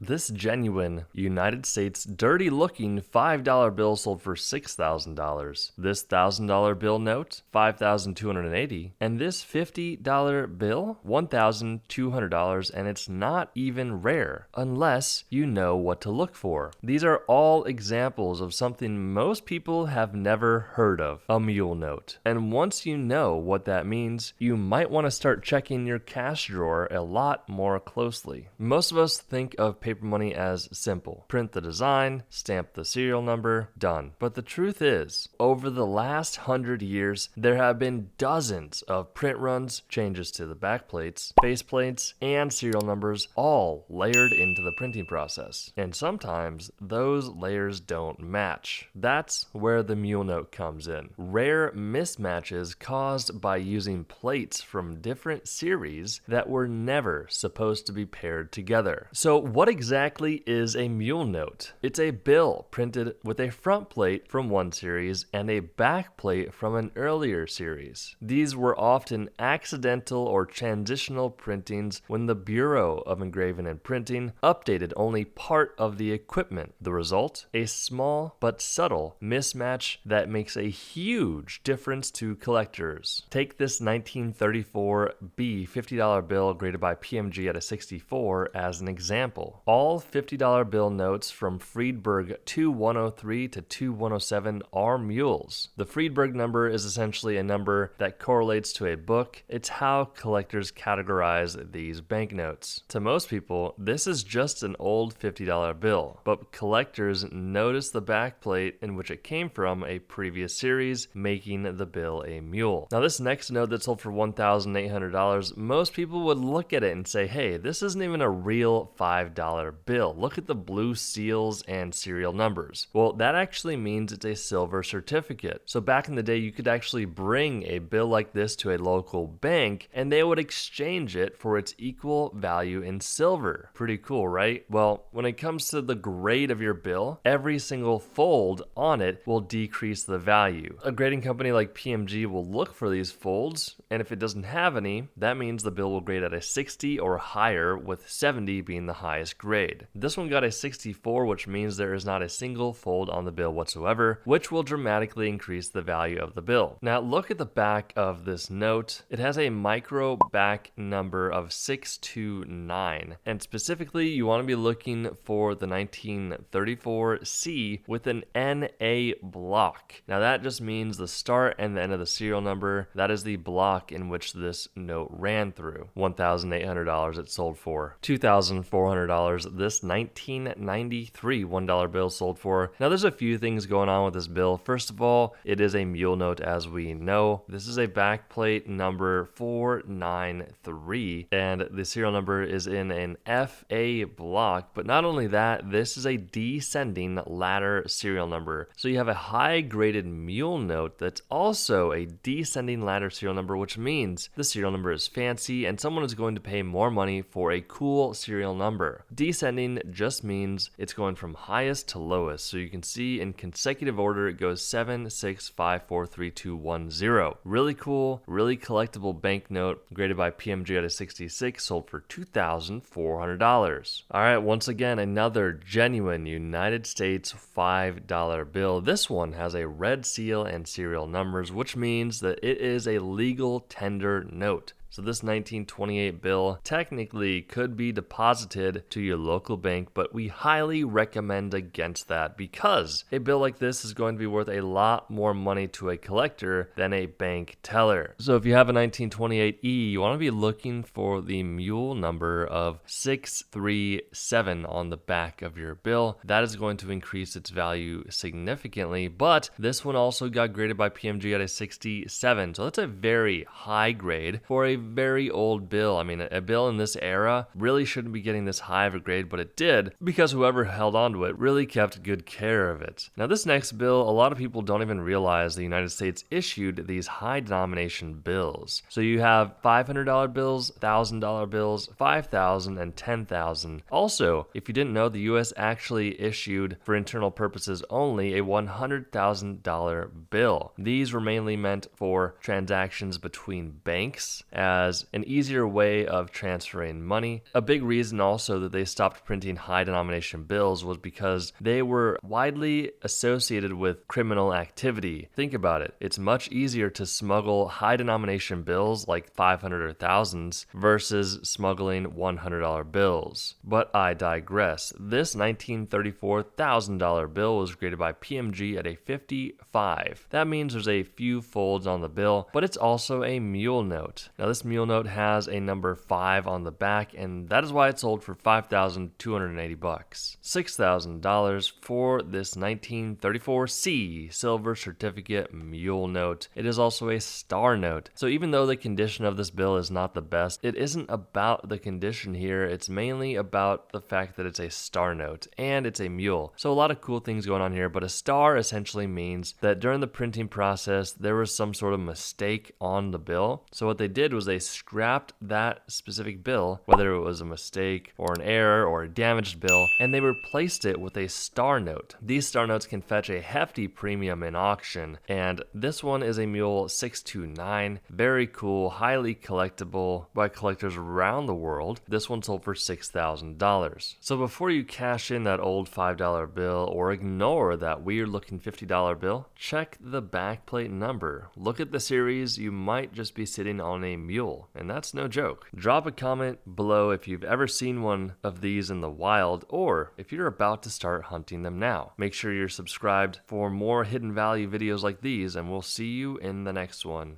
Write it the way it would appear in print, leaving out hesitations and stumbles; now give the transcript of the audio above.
This genuine United States dirty looking $5 bill sold for $6,000. This $1,000 bill note, $5,280. And this $50 bill, $1,200, and it's not even rare unless you know what to look for. These are all examples of something most people have never heard of, a mule note. And once you know what that means, you might want to start checking your cash drawer a lot more closely. Most of us think of paper money as simple. Print the design, stamp the serial number, done. But the truth is, over the last 100 years, there have been dozens of print runs, changes to the back plates, face plates, and serial numbers all layered into the printing process. And sometimes those layers don't match. That's where the mule note comes in. Rare mismatches caused by using plates from different series that were never supposed to be paired together. So what exactly is a mule note? It's a bill printed with a front plate from one series and a back plate from an earlier series. These were often accidental or transitional printings when the Bureau of Engraving and Printing updated only part of the equipment. The result? A small but subtle mismatch that makes a huge difference to collectors. Take this 1934 B $50 bill graded by PMG at a 64 as an example. All $50 bill notes from Friedberg 2103 to 2107 are mules. The Friedberg number is essentially a number that correlates to a book. It's how collectors categorize these banknotes. To most people, this is just an old $50 bill, but collectors notice the back plate in which it came from a previous series, making the bill a mule. Now this next note that sold for $1,800, most people would look at it and say, hey, this isn't even a real $5 bill. Look at the blue seals and serial numbers. Well, that actually means it's a silver certificate. So back in the day, you could actually bring a bill like this to a local bank and they would exchange it for its equal value in silver. Pretty cool, right? Well, when it comes to the grade of your bill, every single fold on it will decrease the value. A grading company like PMG will look for these folds, and if it doesn't have any, that means the bill will grade at a 60 or higher, with 70 being the highest grade. This one got a 64, which means there is not a single fold on the bill whatsoever, which will dramatically increase the value of the bill. Now look at the back of this note. It has a micro back number of 629, and specifically you want to be looking for the 1934 C with an NA block. Now that just means the start and the end of the serial number. That is the block in which this note ran through. $1,800 it sold for. $2,400 this 1993 $1 bill sold for. Now there's a few things going on with this bill. First of all, it is a mule note as we know. This is a backplate number 493 and the serial number is in an FA block. But not only that, this is a descending ladder serial number. So you have a high graded mule note that's also a descending ladder serial number, which means the serial number is fancy and someone is going to pay more money for a cool serial number. Descending just means it's going from highest to lowest. So you can see in consecutive order it goes 7, 6, 5, 4, 3, 2, 1, 0. Really cool, really collectible banknote graded by PMG at a 66, sold for $2,400. All right, once again, another genuine United States $5 bill. This one has a red seal and serial numbers, which means that it is a legal tender note. So this 1928 bill technically could be deposited to your local bank, but we highly recommend against that because a bill like this is going to be worth a lot more money to a collector than a bank teller. So if you have a 1928E, you want to be looking for the mule number of 637 on the back of your bill. That is going to increase its value significantly, but this one also got graded by PMG at a 67. So that's a very high grade for a very old bill. I mean, a bill in this era really shouldn't be getting this high of a grade, but it did because whoever held onto it really kept good care of it. Now, this next bill, a lot of people don't even realize the United States issued these high denomination bills. So you have $500 bills, $1,000 bills, $5,000, and $10,000. Also, if you didn't know, the US actually issued, for internal purposes only, a $100,000 bill. These were mainly meant for transactions between banks, as an easier way of transferring money. A big reason also that they stopped printing high denomination bills was because they were widely associated with criminal activity. Think about it. It's much easier to smuggle high denomination bills like 500 or thousands versus smuggling $100 bills. But I digress. This 1934 $1,000 bill was graded by PMG at a 55. That means there's a few folds on the bill, but it's also a mule note. Now this mule note has a number 5 on the back, and that is why it sold for $5,280. $6,000 for this 1934 C silver certificate mule note. It is also a star note. So even though the condition of this bill is not the best, it isn't about the condition here. It's mainly about the fact that it's a star note and it's a mule. So a lot of cool things going on here, but a star essentially means that during the printing process, there was some sort of mistake on the bill. So what they did was they scrapped that specific bill, whether it was a mistake or an error or a damaged bill, and they replaced it with a star note. These star notes can fetch a hefty premium in auction, and this one is a Mule 629. Very cool, highly collectible by collectors around the world. This one sold for $6,000. So before you cash in that old $5 bill or ignore that weird looking $50 bill, check the backplate number. Look at the series, you might just be sitting on a mule, and that's no joke. Drop a comment below if you've ever seen one of these in the wild, or if you're about to start hunting them now. Make sure you're subscribed for more hidden value videos like these, and we'll see you in the next one.